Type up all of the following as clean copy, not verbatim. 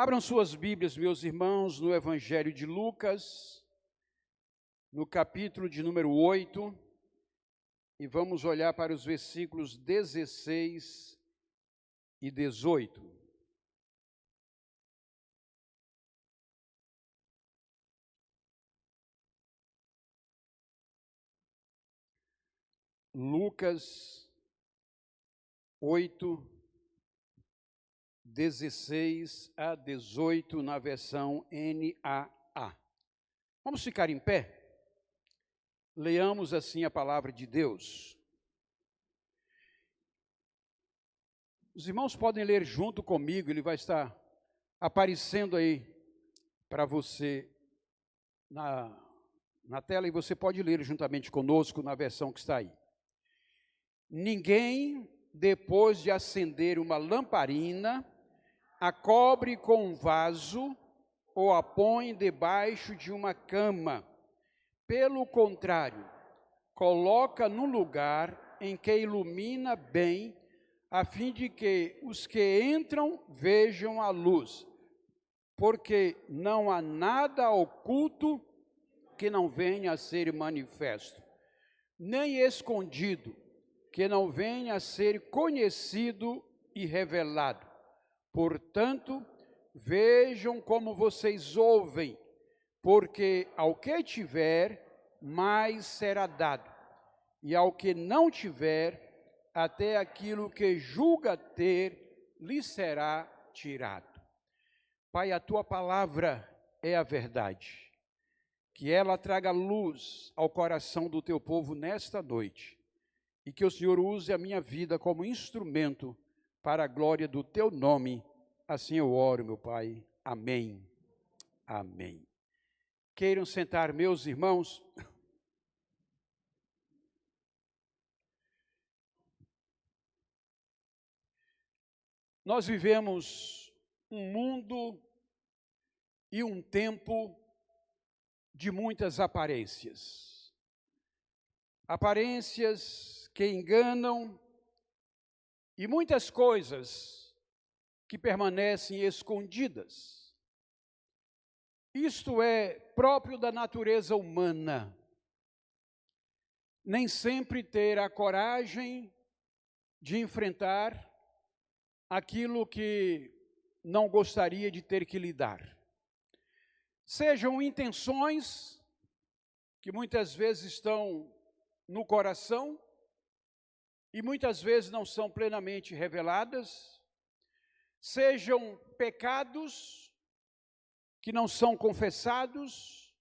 Abram suas Bíblias, meus irmãos, no Evangelho de Lucas, no capítulo de número 8, e vamos olhar para os versículos 16 e 18. Lucas 8, 16 a 18, na versão NAA. Vamos ficar em pé? Leamos assim a palavra de Deus. Os irmãos podem ler junto comigo, ele vai estar aparecendo aí para você na tela, e você pode ler juntamente conosco na versão que está aí. Ninguém, depois de acender uma lamparina, a cobre com um vaso ou a põe debaixo de uma cama. Pelo contrário, coloca no lugar em que ilumina bem, a fim de que os que entram vejam a luz. Porque não há nada oculto que não venha a ser manifesto, nem escondido que não venha a ser conhecido e revelado. Portanto, vejam como vocês ouvem, porque ao que tiver, mais será dado, e ao que não tiver, até aquilo que julga ter, lhe será tirado. Pai, a tua palavra é a verdade, que ela traga luz ao coração do teu povo nesta noite, e que o Senhor use a minha vida como instrumento para a glória do teu nome. Assim eu oro, meu Pai. Amém. Amém. Queiram sentar, meus irmãos. Nós vivemos um mundo e um tempo de muitas aparências. Aparências que enganam e muitas coisas que permanecem escondidas. Isto é próprio da natureza humana. Nem sempre ter a coragem de enfrentar aquilo que não gostaria de ter que lidar. Sejam intenções que muitas vezes estão no coração e muitas vezes não são plenamente reveladas, sejam pecados que não são confessados,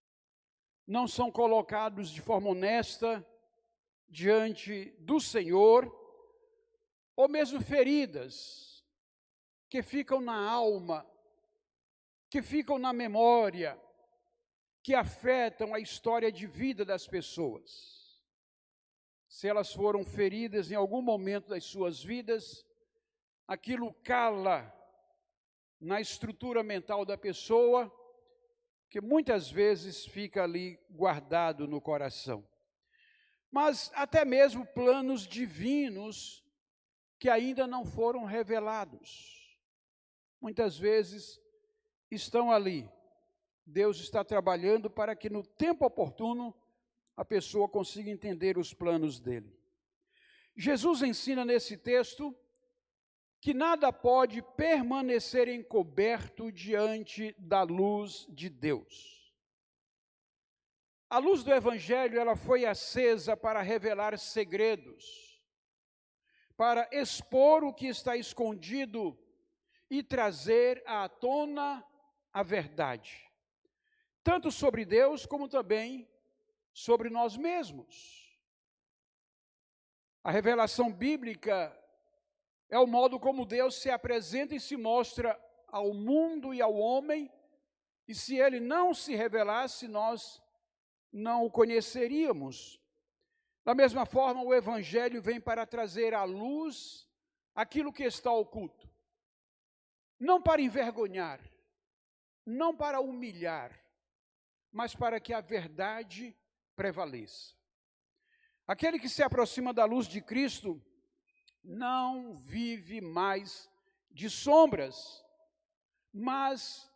não são colocados de forma honesta diante do Senhor, ou mesmo feridas que ficam na alma, que ficam na memória, que afetam a história de vida das pessoas. Se elas foram feridas em algum momento das suas vidas, aquilo cala na estrutura mental da pessoa, que muitas vezes fica ali guardado no coração. Mas até mesmo planos divinos que ainda não foram revelados, muitas vezes estão ali. Deus está trabalhando para que no tempo oportuno a pessoa consiga entender os planos dele. Jesus ensina nesse texto que nada pode permanecer encoberto diante da luz de Deus. A luz do Evangelho, ela foi acesa para revelar segredos, para expor o que está escondido e trazer à tona a verdade, tanto sobre Deus como também sobre nós mesmos. A revelação bíblica é o modo como Deus se apresenta e se mostra ao mundo e ao homem, e se ele não se revelasse, nós não o conheceríamos. Da mesma forma, o Evangelho vem para trazer à luz aquilo que está oculto, não para envergonhar, não para humilhar, mas para que a verdade prevaleça. Aquele que se aproxima da luz de Cristo não vive mais de sombras, mas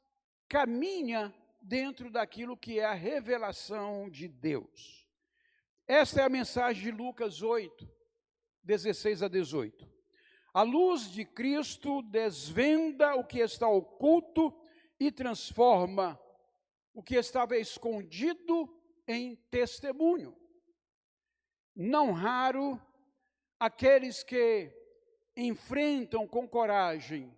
caminha dentro daquilo que é a revelação de Deus. Esta é a mensagem de Lucas 8, 16 a 18. A luz de Cristo desvenda o que está oculto e transforma o que estava escondido em testemunho. Não raro, aqueles que enfrentam com coragem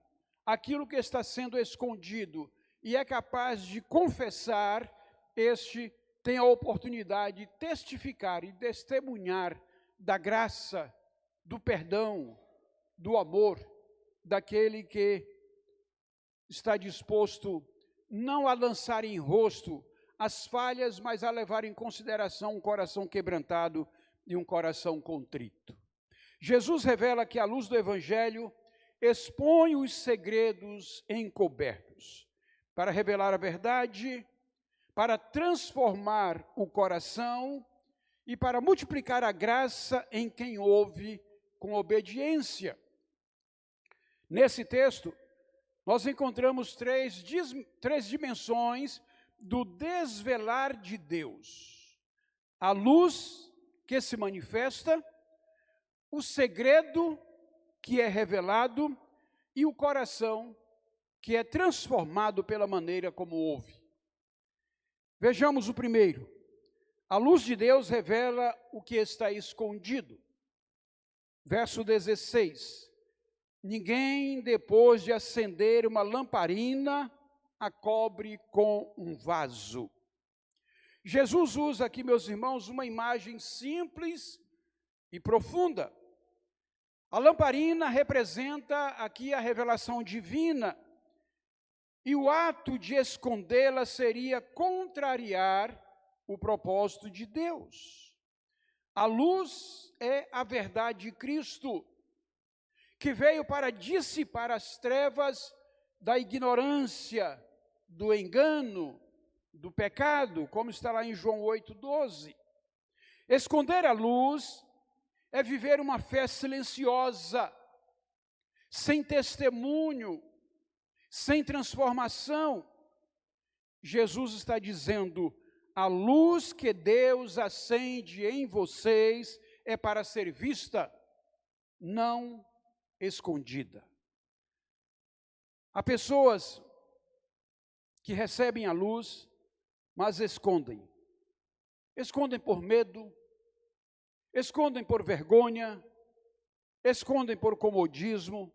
aquilo que está sendo escondido e é capaz de confessar, este tem a oportunidade de testificar e testemunhar da graça, do perdão, do amor, daquele que está disposto não a lançar em rosto as falhas, mas a levar em consideração um coração quebrantado e um coração contrito. Jesus revela que a luz do Evangelho expõe os segredos encobertos, para revelar a verdade, para transformar o coração e para multiplicar a graça em quem ouve com obediência. Nesse texto, nós encontramos três dimensões do desvelar de Deus: a luz que se manifesta, o segredo que é revelado e o coração que é transformado pela maneira como ouve. Vejamos o primeiro. A luz de Deus revela o que está escondido. Verso 16. Ninguém, depois de acender uma lamparina, a cobre com um vaso. Jesus usa aqui, meus irmãos, uma imagem simples e profunda. A lamparina representa aqui a revelação divina, e o ato de escondê-la seria contrariar o propósito de Deus. A luz é a verdade de Cristo, que veio para dissipar as trevas da ignorância, do engano, do pecado, como está lá em João 8,12. Esconder a luz é viver uma fé silenciosa, sem testemunho, sem transformação. Jesus está dizendo: a luz que Deus acende em vocês é para ser vista, não escondida. Há pessoas que recebem a luz, mas escondem. Escondem por medo, escondem por vergonha, escondem por comodismo.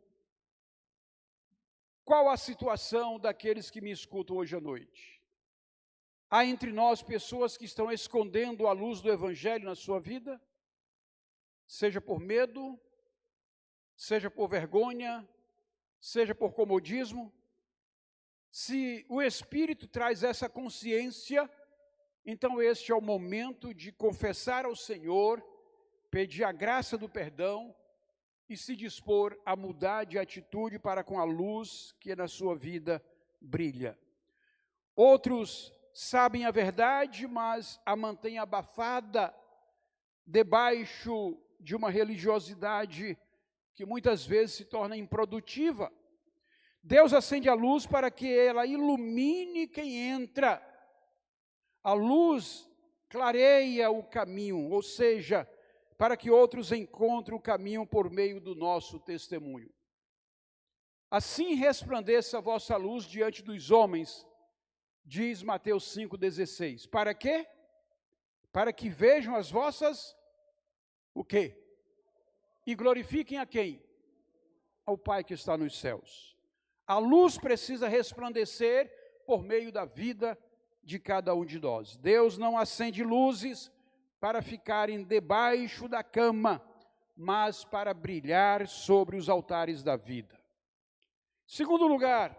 Qual a situação daqueles que me escutam hoje à noite? Há entre nós pessoas que estão escondendo a luz do Evangelho na sua vida, seja por medo, seja por vergonha, seja por comodismo. Se o Espírito traz essa consciência, então este é o momento de confessar ao Senhor, pedir a graça do perdão e se dispor a mudar de atitude para com a luz que na sua vida brilha. Outros sabem a verdade, mas a mantêm abafada debaixo de uma religiosidade que muitas vezes se torna improdutiva. Deus acende a luz para que ela ilumine quem entra. A luz clareia o caminho, ou seja, para que outros encontrem o caminho por meio do nosso testemunho. Assim resplandeça a vossa luz diante dos homens, diz Mateus 5,16. Para quê? Para que vejam as vossas, o quê? E glorifiquem a quem? Ao Pai que está nos céus. A luz precisa resplandecer por meio da vida de cada um de nós. Deus não acende luzes para ficarem debaixo da cama, mas para brilhar sobre os altares da vida. Segundo lugar,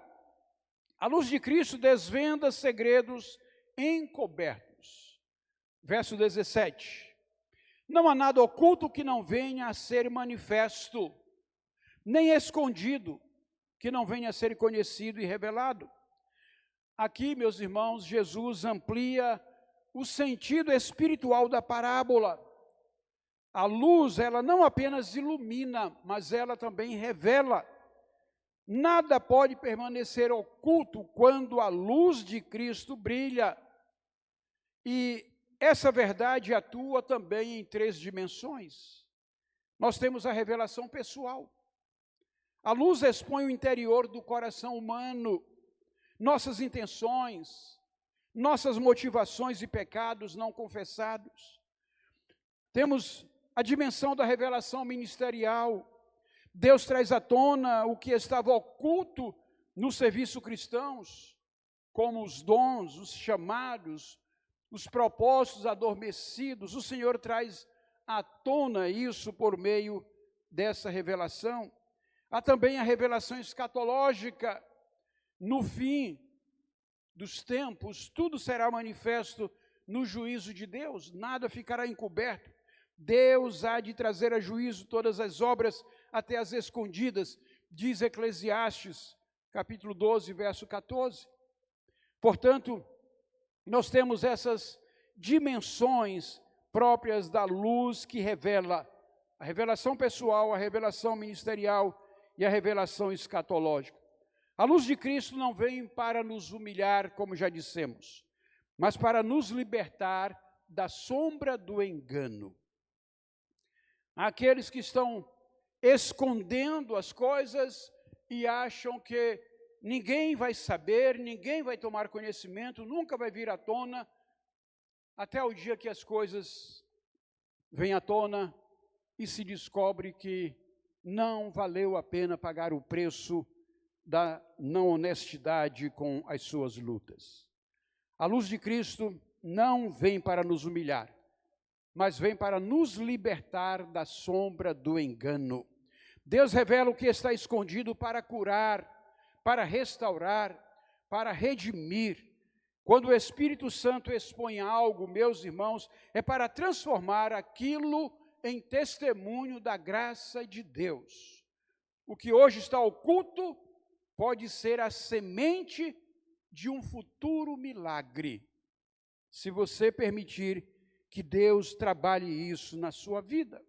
a luz de Cristo desvenda segredos encobertos. Verso 17. Não há nada oculto que não venha a ser manifesto, nem escondido que não venha a ser conhecido e revelado. Aqui, meus irmãos, Jesus amplia o sentido espiritual da parábola. A luz, ela não apenas ilumina, mas ela também revela. Nada pode permanecer oculto quando a luz de Cristo brilha. E essa verdade atua também em 3 dimensões. Nós temos a revelação pessoal. A luz expõe o interior do coração humano, nossas intenções, nossas motivações e pecados não confessados. Temos a dimensão da revelação ministerial. Deus traz à tona o que estava oculto no serviço cristãos, como os dons, os chamados, os propósitos adormecidos. O Senhor traz à tona isso por meio dessa revelação. Há também a revelação escatológica. No fim dos tempos, tudo será manifesto no juízo de Deus, nada ficará encoberto. Deus há de trazer a juízo todas as obras, até as escondidas, diz Eclesiastes, capítulo 12, verso 14. Portanto, nós temos essas dimensões próprias da luz que revela a revelação pessoal, a revelação ministerial e a revelação escatológica. A luz de Cristo não vem para nos humilhar, como já dissemos, mas para nos libertar da sombra do engano. Aqueles que estão escondendo as coisas e acham que ninguém vai saber, ninguém vai tomar conhecimento, nunca vai vir à tona, até o dia que as coisas vêm à tona e se descobre que não valeu a pena pagar o preço da não honestidade com as suas lutas. A luz de Cristo não vem para nos humilhar, mas vem para nos libertar da sombra do engano. Deus revela o que está escondido para curar, para restaurar, para redimir. Quando o Espírito Santo expõe algo, meus irmãos, é para transformar aquilo em testemunho da graça de Deus. O que hoje está oculto pode ser a semente de um futuro milagre, se você permitir que Deus trabalhe isso na sua vida.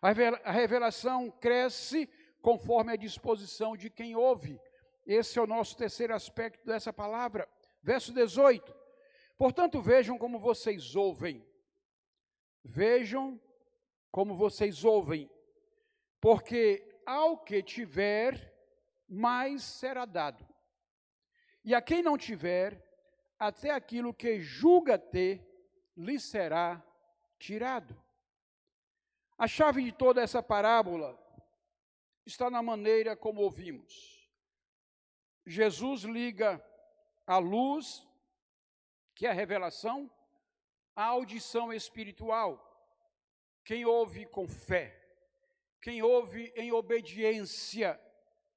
A revelação cresce conforme a disposição de quem ouve. Esse é o nosso terceiro aspecto dessa palavra. Verso 18. Portanto, vejam como vocês ouvem. Vejam como vocês ouvem, porque ao que tiver, mais será dado. E a quem não tiver, até aquilo que julga ter, lhe será tirado. A chave de toda essa parábola está na maneira como ouvimos. Jesus liga a luz, que é a revelação, à audição espiritual. Quem ouve com fé, quem ouve em obediência,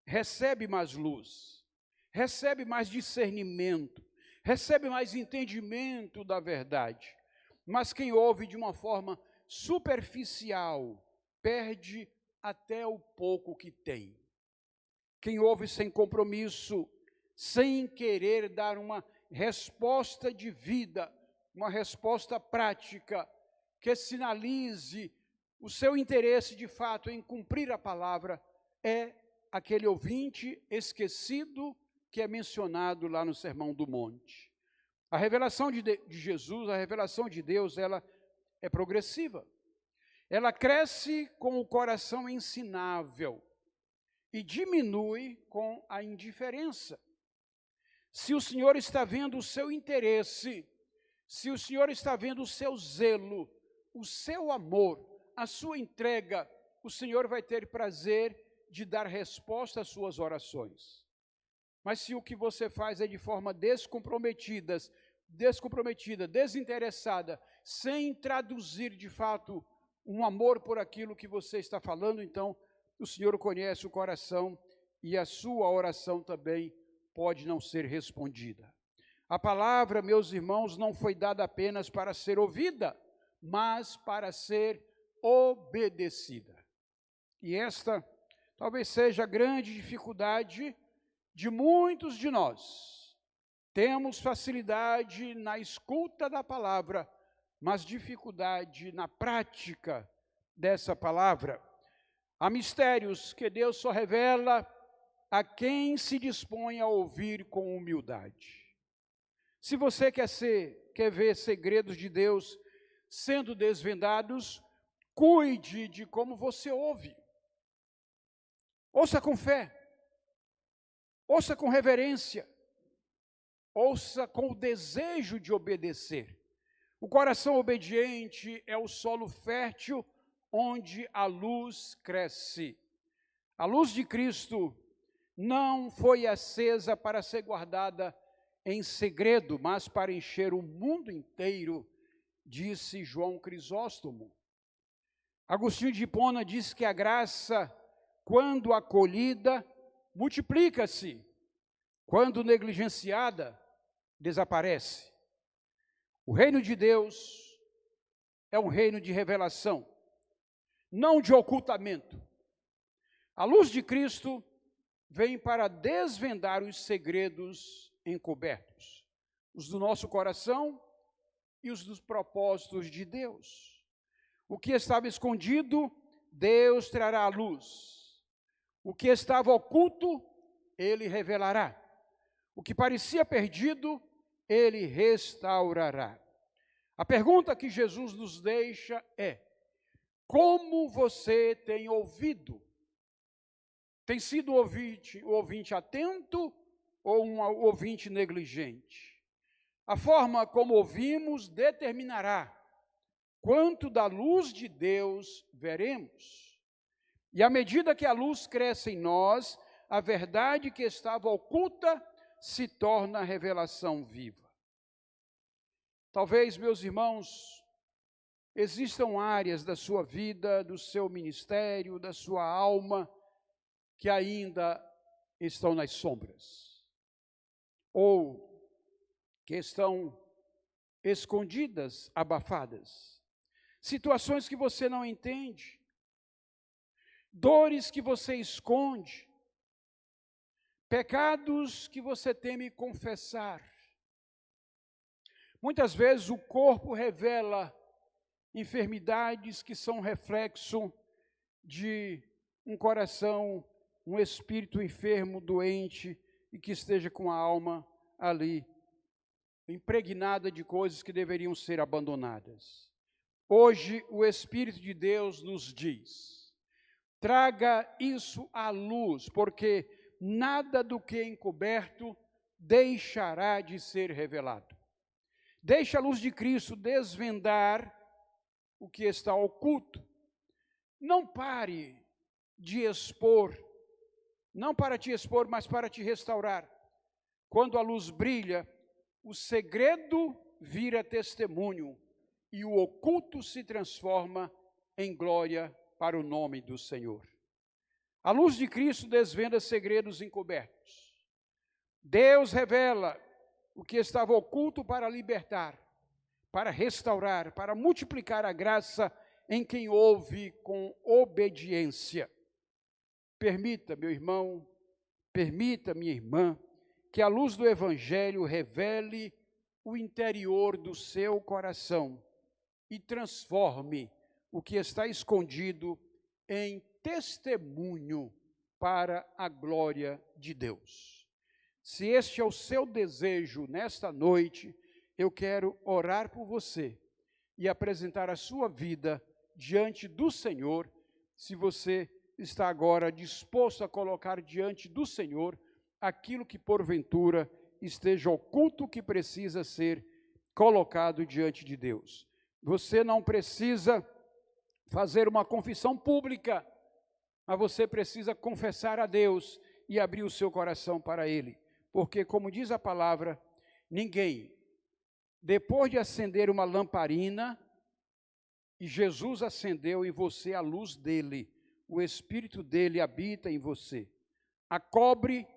recebe mais luz, recebe mais discernimento, recebe mais entendimento da verdade. Mas quem ouve de uma forma superficial, perde até o pouco que tem. Quem ouve sem compromisso, sem querer dar uma resposta de vida, uma resposta prática, que sinalize o seu interesse de fato em cumprir a palavra, é aquele ouvinte esquecido que é mencionado lá no Sermão do Monte. A revelação de Jesus, a revelação de Deus, ela é progressiva. Ela cresce com o coração ensinável e diminui com a indiferença. Se o Senhor está vendo o seu interesse, se o Senhor está vendo o seu zelo, o seu amor, a sua entrega, o Senhor vai ter prazer de dar resposta às suas orações. Mas se o que você faz é de forma descomprometida, desinteressada, sem traduzir de fato um amor por aquilo que você está falando, então o Senhor conhece o coração e a sua oração também pode não ser respondida. A palavra, meus irmãos, não foi dada apenas para ser ouvida, mas para ser obedecida. E esta talvez seja a grande dificuldade de muitos de nós. Temos facilidade na escuta da palavra, mas dificuldade na prática dessa palavra. Há mistérios que Deus só revela a quem se dispõe a ouvir com humildade. Se você quer ver segredos de Deus sendo desvendados, cuide de como você ouve. Ouça com fé, ouça com reverência, ouça com o desejo de obedecer. O coração obediente é o solo fértil onde a luz cresce. A luz de Cristo não foi acesa para ser guardada em segredo, mas para encher o mundo inteiro, disse João Crisóstomo. Agostinho de Hipona diz que a graça, quando acolhida, multiplica-se, quando negligenciada, desaparece. O reino de Deus é um reino de revelação, não de ocultamento. A luz de Cristo vem para desvendar os segredos encobertos, os do nosso coração e os dos propósitos de Deus. O que estava escondido, Deus trará à luz. O que estava oculto, Ele revelará. O que parecia perdido, Ele restaurará. A pergunta que Jesus nos deixa é: como você tem ouvido? Tem sido um ouvinte atento ou um ouvinte negligente? A forma como ouvimos determinará quanto da luz de Deus veremos. E à medida que a luz cresce em nós, a verdade que estava oculta se torna revelação viva. Talvez, meus irmãos, existam áreas da sua vida, do seu ministério, da sua alma, que ainda estão nas sombras, ou que estão escondidas, abafadas. Situações que você não entende, dores que você esconde, pecados que você teme confessar. Muitas vezes o corpo revela enfermidades que são reflexo de um coração, um espírito enfermo, doente, e que esteja com a alma ali, impregnada de coisas que deveriam ser abandonadas. Hoje o Espírito de Deus nos diz: traga isso à luz, porque nada do que é encoberto deixará de ser revelado. Deixa a luz de Cristo desvendar o que está oculto. Não pare de expor, não para te expor, mas para te restaurar. Quando a luz brilha, o segredo vira testemunho e o oculto se transforma em glória para o nome do Senhor. A luz de Cristo desvenda segredos encobertos. Deus revela o que estava oculto para libertar, para restaurar, para multiplicar a graça em quem ouve com obediência. Permita, meu irmão, permita, minha irmã, que a luz do Evangelho revele o interior do seu coração e transforme o que está escondido em testemunho para a glória de Deus. Se este é o seu desejo nesta noite, eu quero orar por você e apresentar a sua vida diante do Senhor. Se você está agora disposto a colocar diante do Senhor aquilo que porventura esteja oculto, que precisa ser colocado diante de Deus. Você não precisa fazer uma confissão pública, mas você precisa confessar a Deus e abrir o seu coração para Ele. Porque, como diz a palavra, ninguém, depois de acender uma lamparina, e Jesus acendeu em você a luz dele, o Espírito dele habita em você, a cobre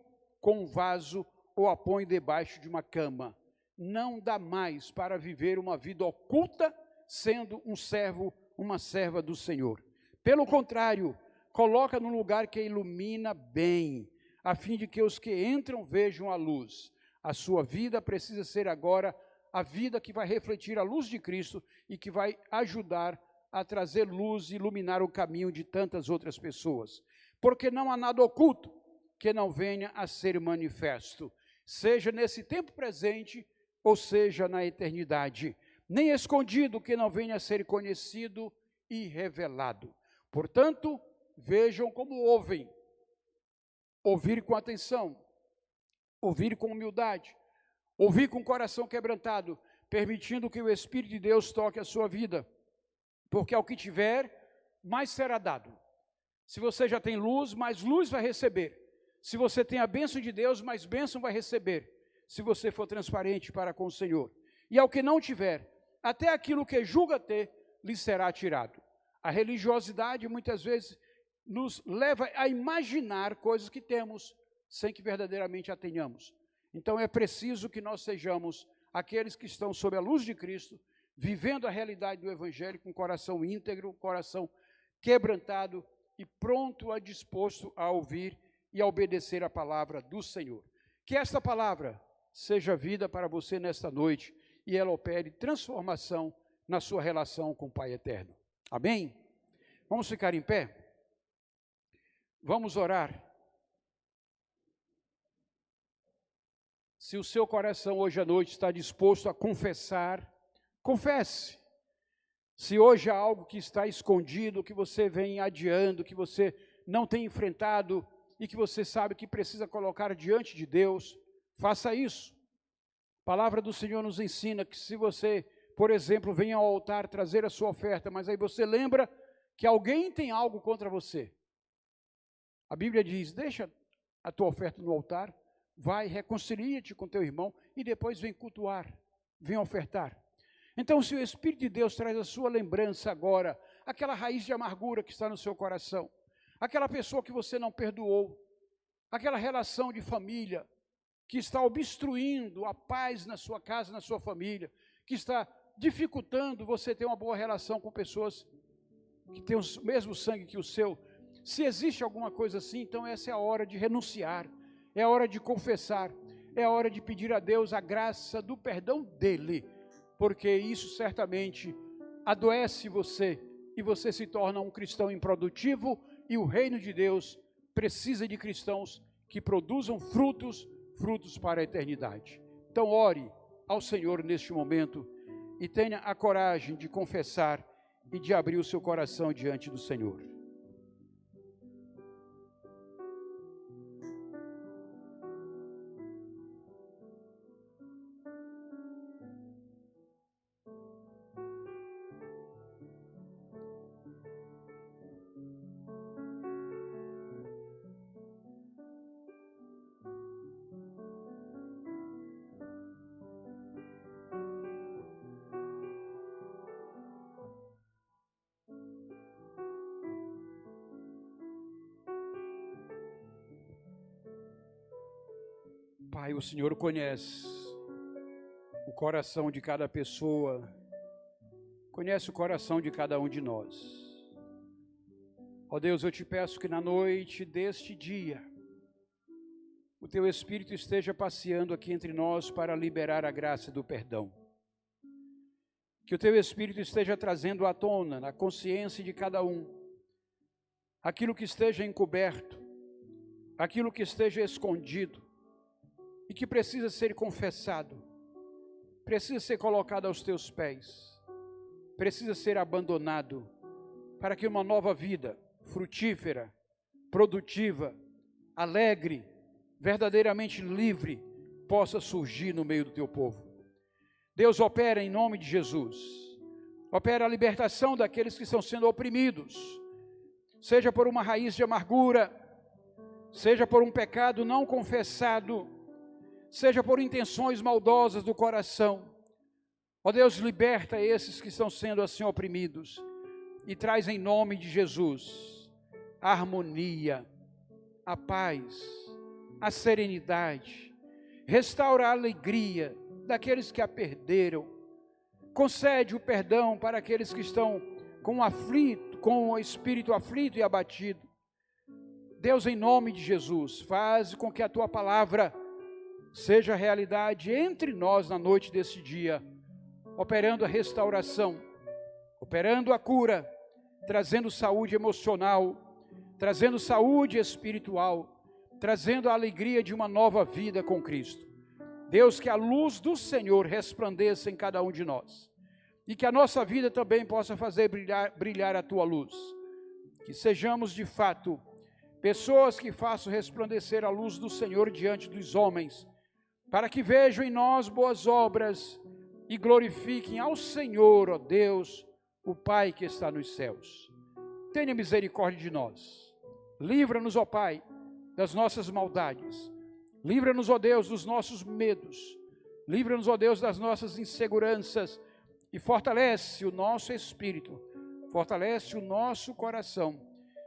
com um vaso ou a põe debaixo de uma cama. Não dá mais para viver uma vida oculta, sendo um servo, uma serva do Senhor. Pelo contrário, coloca num lugar que ilumina bem, a fim de que os que entram vejam a luz. A sua vida precisa ser agora a vida que vai refletir a luz de Cristo e que vai ajudar a trazer luz e iluminar o caminho de tantas outras pessoas. Porque não há nada oculto, que não venha a ser manifesto, seja nesse tempo presente, ou seja na eternidade, nem escondido que não venha a ser conhecido e revelado. Portanto, vejam como ouvem, ouvir com atenção, ouvir com humildade, ouvir com o coração quebrantado, permitindo que o Espírito de Deus toque a sua vida, porque ao que tiver, mais será dado. Se você já tem luz, mais luz vai receber. Se você tem a bênção de Deus, mais bênção vai receber, se você for transparente para com o Senhor. E ao que não tiver, até aquilo que julga ter, lhe será tirado. A religiosidade muitas vezes nos leva a imaginar coisas que temos, sem que verdadeiramente a tenhamos. Então é preciso que nós sejamos aqueles que estão sob a luz de Cristo, vivendo a realidade do Evangelho com coração íntegro, coração quebrantado e pronto a disposto a ouvir e a obedecer a palavra do Senhor. Que esta palavra seja vida para você nesta noite e ela opere transformação na sua relação com o Pai Eterno. Amém? Vamos ficar em pé? Vamos orar. Se o seu coração hoje à noite está disposto a confessar, confesse. Se hoje há algo que está escondido, que você vem adiando, que você não tem enfrentado e que você sabe que precisa colocar diante de Deus, faça isso. A palavra do Senhor nos ensina que se você, por exemplo, vem ao altar trazer a sua oferta, mas aí você lembra que alguém tem algo contra você. A Bíblia diz, deixa a tua oferta no altar, vai, reconcilia-te com teu irmão e depois vem cultuar, vem ofertar. Então, se o Espírito de Deus traz a sua lembrança agora, aquela raiz de amargura que está no seu coração, aquela pessoa que você não perdoou, aquela relação de família que está obstruindo a paz na sua casa, na sua família, que está dificultando você ter uma boa relação com pessoas que têm o mesmo sangue que o seu. Se existe alguma coisa assim, então essa é a hora de renunciar, é a hora de confessar, é a hora de pedir a Deus a graça do perdão dEle, porque isso certamente adoece você e você se torna um cristão improdutivo e o reino de Deus precisa de cristãos que produzam frutos para a eternidade. Então ore ao Senhor neste momento e tenha a coragem de confessar e de abrir o seu coração diante do Senhor. Pai, o Senhor conhece o coração de cada pessoa, conhece o coração de cada um de nós. Ó Deus, eu te peço que na noite deste dia, o Teu Espírito esteja passeando aqui entre nós para liberar a graça do perdão. Que o Teu Espírito esteja trazendo à tona, na consciência de cada um, aquilo que esteja encoberto, aquilo que esteja escondido, e que precisa ser confessado, precisa ser colocado aos teus pés, precisa ser abandonado, para que uma nova vida, frutífera, produtiva, alegre, verdadeiramente livre, possa surgir no meio do teu povo. Deus opera em nome de Jesus, opera a libertação daqueles que estão sendo oprimidos, seja por uma raiz de amargura, seja por um pecado não confessado, seja por intenções maldosas do coração. Ó Deus, liberta esses que estão sendo assim oprimidos e traz em nome de Jesus a harmonia, a paz, a serenidade, restaura a alegria daqueles que a perderam, concede o perdão para aqueles que estão com o espírito aflito e abatido. Deus, em nome de Jesus, faz com que a Tua palavra seja realidade entre nós na noite desse dia, operando a restauração, operando a cura, trazendo saúde emocional, trazendo saúde espiritual, trazendo a alegria de uma nova vida com Cristo. Deus, que a luz do Senhor resplandeça em cada um de nós, e que a nossa vida também possa fazer brilhar a tua luz. Que sejamos de fato pessoas que façam resplandecer a luz do Senhor diante dos homens, para que vejam em nós boas obras e glorifiquem ao Senhor, ó Deus, o Pai que está nos céus. Tenha misericórdia de nós. Livra-nos, ó Pai, das nossas maldades. Livra-nos, ó Deus, dos nossos medos. Livra-nos, ó Deus, das nossas inseguranças e fortalece o nosso espírito, fortalece o nosso coração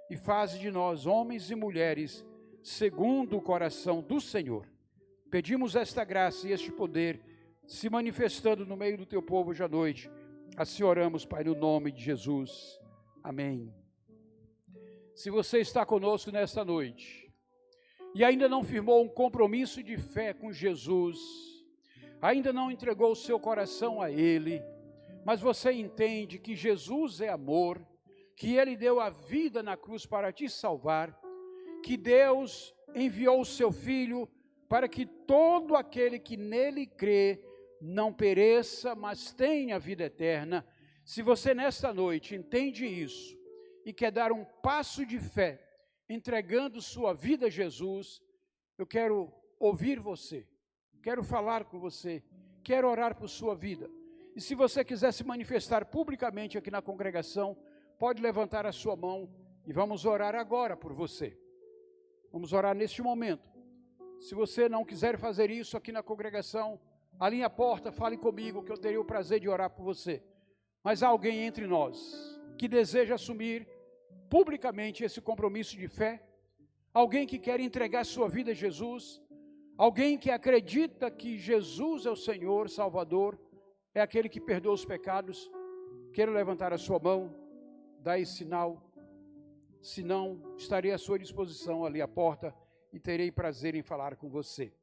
e faz de nós homens e mulheres segundo o coração do Senhor. Pedimos esta graça e este poder se manifestando no meio do teu povo hoje à noite. Assim oramos, Pai, no nome de Jesus. Amém. Se você está conosco nesta noite e ainda não firmou um compromisso de fé com Jesus, ainda não entregou o seu coração a Ele, mas você entende que Jesus é amor, que Ele deu a vida na cruz para te salvar, que Deus enviou o seu Filho para que todo aquele que nele crê não pereça, mas tenha vida eterna. Se você nesta noite entende isso e quer dar um passo de fé, entregando sua vida a Jesus, eu quero ouvir você, quero falar com você, quero orar por sua vida. E se você quiser se manifestar publicamente aqui na congregação, pode levantar a sua mão e vamos orar agora por você. Vamos orar neste momento. Se você não quiser fazer isso aqui na congregação, alinhe a porta, fale comigo, que eu teria o prazer de orar por você. Mas há alguém entre nós que deseja assumir publicamente esse compromisso de fé, alguém que quer entregar sua vida a Jesus, alguém que acredita que Jesus é o Senhor, Salvador, é aquele que perdoa os pecados. Quero levantar a sua mão, dar esse sinal. Se não, estarei à sua disposição ali à porta e terei prazer em falar com você.